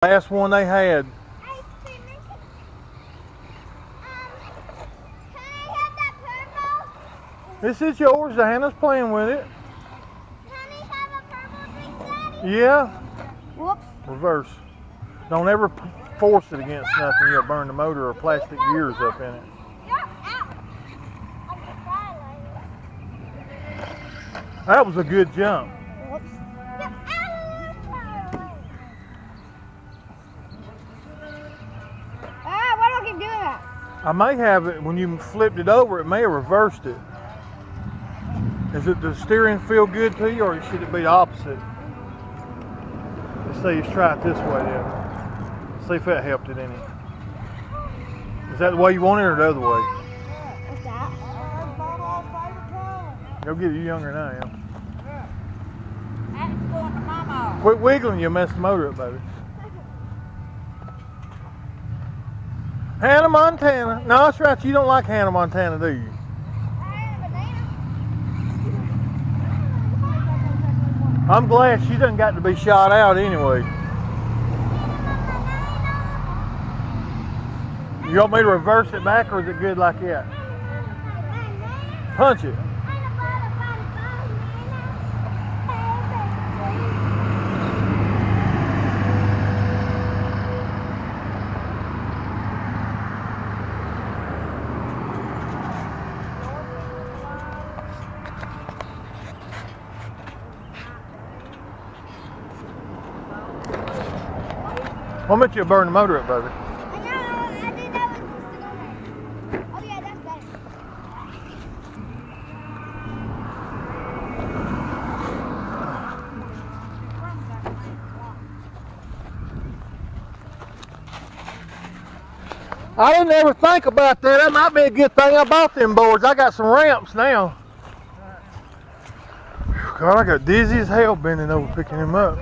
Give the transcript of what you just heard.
Last one they had. Can I have that purple? This is yours. Hannah's playing with it. Can I have a purple thing, Daddy? Yeah. Whoops. Reverse. Don't ever force it against nothing. You'll burn the motor or plastic gears up in it. You're out. I'm just trying. That was a good jump. Whoops. You're out of the why do I keep doing that? I may have it, when you flipped it over, it may have reversed it. Does the steering feel good to you, or should it be the opposite? Let's see, let's try it this way then. See if that helped it any. Is that the way you want it or the other way? What's that? Go get it, you're younger than I am. That's going to Mama. Quit wiggling, you'll mess the motor up, baby. Hannah Montana. No, that's right, you don't like Hannah Montana, do you? I'm glad she doesn't got to be shot out anyway. You want me to reverse it back, or is it good like that? Punch it. I'll bet you'll burn the motor up, baby. I think that was still on there. Oh yeah, that's better. I didn't ever think about that. That might be a good thing I bought them boards. I got some ramps now. God, I got dizzy as hell bending over picking them up.